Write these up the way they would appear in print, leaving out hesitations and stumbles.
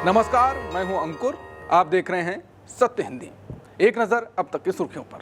नमस्कार, मैं हूं अंकुर। आप देख रहे हैं सत्य हिंदी। एक नजर अब तक की सुर्खियों पर।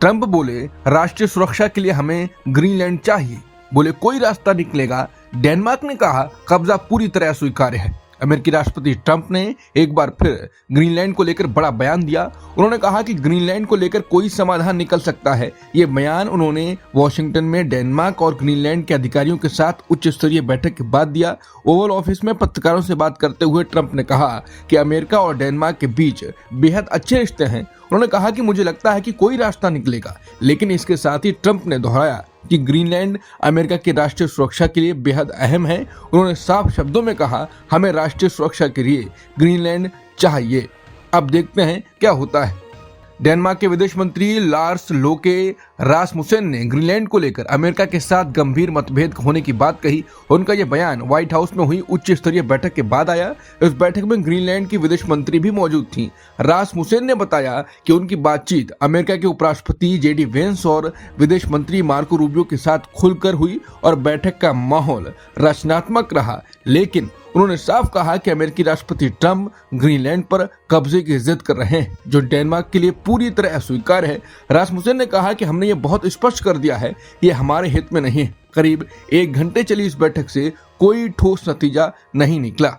ट्रंप बोले, राष्ट्रीय सुरक्षा के लिए हमें ग्रीनलैंड चाहिए। बोले कोई रास्ता निकलेगा। डेनमार्क ने कहा कब्जा पूरी तरह स्वीकार्य है। अमेरिकी राष्ट्रपति ट्रंप ने एक बार फिर ग्रीनलैंड को लेकर बड़ा बयान दिया। उन्होंने कहा कि ग्रीनलैंड को लेकर कोई समाधान निकल सकता है। ये बयान उन्होंने वॉशिंगटन में डेनमार्क और ग्रीनलैंड के अधिकारियों के साथ उच्च स्तरीय बैठक के बाद दिया। ओवल ऑफिस में पत्रकारों से बात करते हुए ट्रंप ने कहा कि अमेरिका और डेनमार्क के बीच बेहद अच्छे रिश्ते हैं। उन्होंने कहा कि मुझे लगता है कि कोई रास्ता निकलेगा, लेकिन इसके साथ ही ट्रंप ने दोहराया कि ग्रीनलैंड अमेरिका की राष्ट्रीय सुरक्षा के लिए बेहद अहम है। उन्होंने साफ शब्दों में कहा, हमें राष्ट्रीय सुरक्षा के लिए ग्रीनलैंड चाहिए। अब देखते हैं क्या होता है। डेनमार्क के विदेश मंत्री लार्स लोके रासमुसेन ने ग्रीनलैंड को लेकर अमेरिका के साथ गंभीर मतभेद होने की बात कही। उनका यह बयान व्हाइट हाउस में हुई उच्च स्तरीय बैठक के बाद आया। इस बैठक में ग्रीनलैंड की विदेश मंत्री भी मौजूद थीं। रासमुसेन ने बताया कि उनकी बातचीत अमेरिका के उपराष्ट्रपति जेडी वेंस और विदेश मंत्री मार्को रूबियो के साथ खुलकर हुई और बैठक का माहौल रचनात्मक रहा। लेकिन उन्होंने साफ कहा कि अमेरिकी राष्ट्रपति ट्रंप ग्रीनलैंड पर कब्जे की जिद कर रहे हैं, जो डेनमार्क के लिए पूरी तरह अस्वीकार्य है। रासमुसेन ने कहा कि हमने ये बहुत स्पष्ट कर दिया है, ये हमारे हित में नहीं है। करीब 1 घंटे चली इस बैठक से कोई ठोस नतीजा नहीं निकला।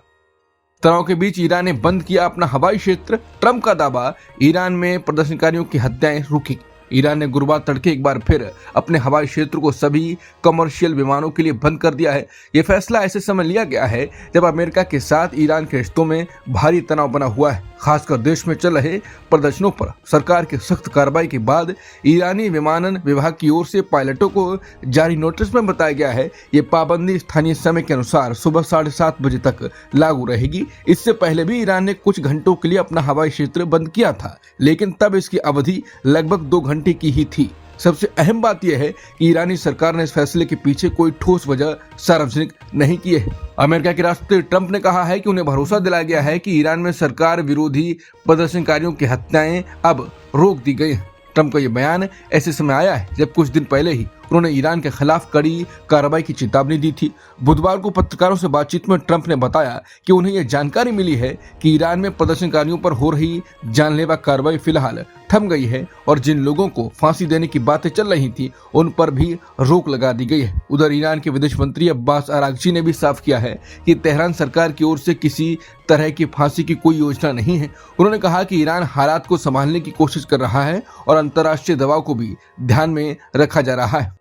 तनाव के बीच ईरान ने बंद किया अपना हवाई क्षेत्र। ट्रंप का दावा, ईरान में प्रदर्शनकारियों की हत्याएं रुकी। ईरान ने गुरुवार तड़के एक बार फिर अपने हवाई क्षेत्र को सभी कमर्शियल विमानों के लिए बंद कर दिया है। यह फैसला ऐसे समय लिया गया है जब अमेरिका के साथ ईरान के रिश्तों में भारी तनाव बना हुआ है। खासकर देश में चल रहे प्रदर्शनों पर सरकार की सख्त कार्रवाई के बाद ईरानी विमानन विभाग की ओर से पायलटों को जारी नोटिस में बताया गया है, ये पाबंदी स्थानीय समय के अनुसार सुबह 7:30 बजे तक लागू रहेगी। इससे पहले भी ईरान ने कुछ घंटों के लिए अपना हवाई क्षेत्र बंद किया था, लेकिन तब इसकी अवधि लगभग 2 घंटे की ही थी। सबसे अहम बात यह है कि ईरानी सरकार ने इस फैसले के पीछे कोई ठोस वजह सार्वजनिक नहीं की है। अमेरिका के राष्ट्रपति ट्रंप ने कहा है कि उन्हें भरोसा दिलाया गया है कि ईरान में सरकार विरोधी प्रदर्शनकारियों की हत्याएं अब रोक दी गई हैं। ट्रंप का यह बयान ऐसे समय आया है जब कुछ दिन पहले ही उन्होंने ईरान के खिलाफ कड़ी कार्रवाई की चेतावनी दी थी। बुधवार को पत्रकारों से बातचीत में ट्रंप ने बताया कि उन्हें यह जानकारी मिली है कि ईरान में प्रदर्शनकारियों पर हो रही जानलेवा कार्रवाई फिलहाल थम गई है और जिन लोगों को फांसी देने की बातें चल रही थी उन पर भी रोक लगा दी गई है। उधर ईरान के विदेश मंत्री अब्बास अरागची ने भी साफ किया है कि तेहरान सरकार की ओर से किसी तरह की फांसी की कोई योजना नहीं है। उन्होंने कहा कि ईरान हालात को संभालने की कोशिश कर रहा है और अंतर्राष्ट्रीय दबाव को भी ध्यान में रखा जा रहा है।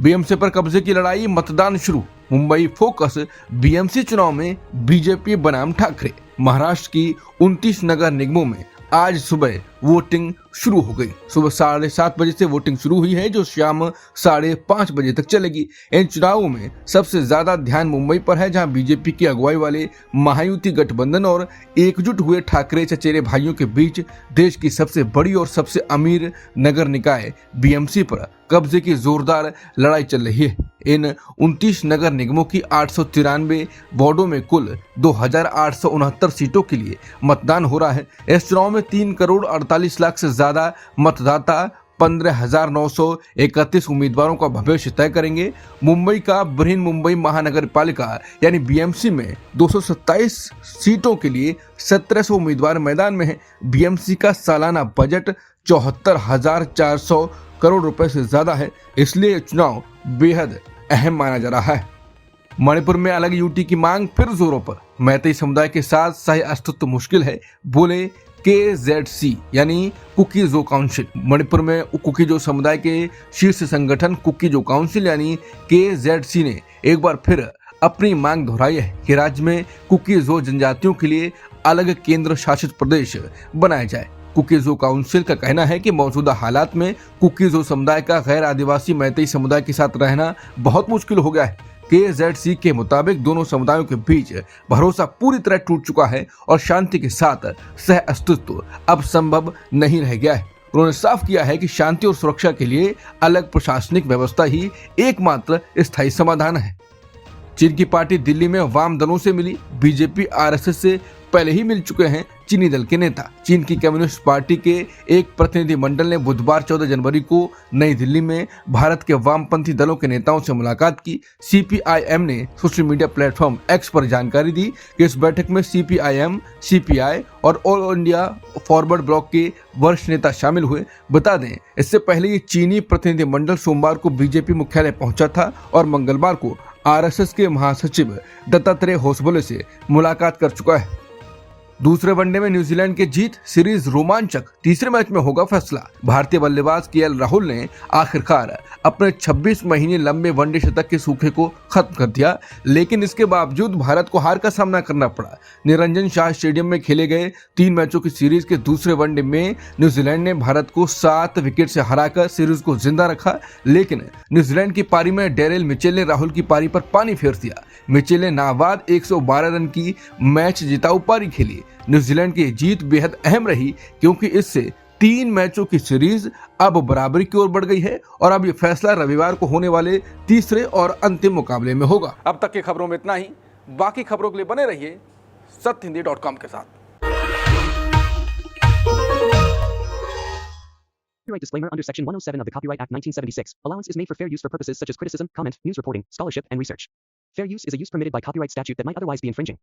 बीएमसी पर कब्जे की लड़ाई, मतदान शुरू। मुंबई फोकस, बीएमसी चुनाव में बीजेपी बनाम ठाकरे। महाराष्ट्र की 29 नगर निगमों में आज सुबह वोटिंग शुरू हो गई। सुबह 7:30 बजे से वोटिंग शुरू हुई है, जो शाम 5:30 बजे तक चलेगी। इन चुनावों में सबसे ज्यादा ध्यान मुंबई पर है, जहां बीजेपी की अगुवाई वाले महायुति गठबंधन और एकजुट हुए ठाकरे चचेरे भाइयों के बीच देश की सबसे बड़ी और सबसे अमीर नगर निकाय बीएमसी पर कब्जे की जोरदार लड़ाई चल रही है। इन 29 नगर निगमों की 893 वार्डों में कुल 2869 सीटों के लिए मतदान हो रहा है। इस चुनाव में 3 करोड़ 48 लाख से ज्यादा मतदाता 15,931 उम्मीदवारों का भविष्य तय करेंगे। मुंबई का बृहन मुंबई महानगर पालिका यानी बीएमसी में 227 सीटों के लिए 1700 उम्मीदवार मैदान में हैं। बीएमसी का सालाना बजट 74,400 करोड़ रुपए से ज्यादा है, इसलिए चुनाव बेहद अहम माना जा रहा है। मणिपुर में अलग यूटी की मांग फिर जोरों पर। मैतेई समुदाय के साथ सह अस्तित्व मुश्किल है, बोले KZC यानी कुकी-जो काउंसिल। मणिपुर में कुकी-जो समुदाय के शीर्ष संगठन कुकी-जो काउंसिल यानी KZC ने एक बार फिर अपनी मांग दोहराई है कि राज्य में कुकी-जो जनजातियों के लिए अलग केंद्र शासित प्रदेश बनाया जाए। कुकी-जो काउंसिल का कहना है कि मौजूदा हालात में कुकी-जो समुदाय का गैर आदिवासी मैतेई समुदाय के साथ रहना बहुत मुश्किल हो गया है। KZC के मुताबिक दोनों समुदायों के बीच भरोसा पूरी तरह टूट चुका है और शांति के साथ सह अस्तित्व अब संभव नहीं रह गया है। उन्होंने साफ किया है कि शांति और सुरक्षा के लिए अलग प्रशासनिक व्यवस्था ही एकमात्र स्थायी समाधान है। चीन की पार्टी दिल्ली में वाम दलों से मिली। बीजेपी आरएसएस से पहले ही मिल चुके हैं चीनी दल के नेता। चीन की कम्युनिस्ट पार्टी के एक प्रतिनिधि मंडल ने बुधवार 14 जनवरी को नई दिल्ली में भारत के वामपंथी दलों के नेताओं से मुलाकात की। CPIM ने सोशल मीडिया प्लेटफॉर्म X पर जानकारी दी कि इस बैठक में CPIM, CPI और ऑल इंडिया फॉरवर्ड ब्लॉक के वरिष्ठ नेता शामिल हुए। बता दें, इससे पहले ये चीनी प्रतिनिधि मंडल सोमवार को बीजेपी मुख्यालय पहुंचा था और मंगलवार को RSS के महासचिव दत्तात्रेय होसबोले से मुलाकात कर चुका है। दूसरे वनडे में न्यूजीलैंड की जीत, सीरीज रोमांचक, तीसरे मैच में होगा फैसला। भारतीय बल्लेबाज KL राहुल ने आखिरकार अपने 26 महीने लंबे वनडे शतक के सूखे को खत्म कर दिया, लेकिन इसके बावजूद भारत को हार का सामना करना पड़ा। निरंजन शाह स्टेडियम में खेले गए 3 मैचों की सीरीज के दूसरे वनडे में न्यूजीलैंड ने भारत को 7 विकेट से हराकर सीरीज को जिंदा रखा, लेकिन न्यूजीलैंड की पारी में डेरिल मिचेल ने राहुल की पारी पर पानी फेर दिया। मिचेल ने नाबाद 112 रन की मैच जिताऊ पारी खेली। न्यूजीलैंड की जीत बेहद अहम रही क्योंकि इससे 3 मैचों की सीरीज अब बराबरी की ओर बढ़ गई है और अब ये फैसला रविवार को होने वाले तीसरे और अंतिम मुकाबले में होगा। अब तक की खबरों में इतना ही। बाकी खबरों के लिए बने रहिए सत्यहिंदी.com के साथ। Copyright disclaimer under Section 107 of the Copyright Act 1976. Allowance is made for fair use for purposes such as criticism, comment, news reporting, scholarship, and research. Fair use is a use permitted by copyright statute that might otherwise be infringing.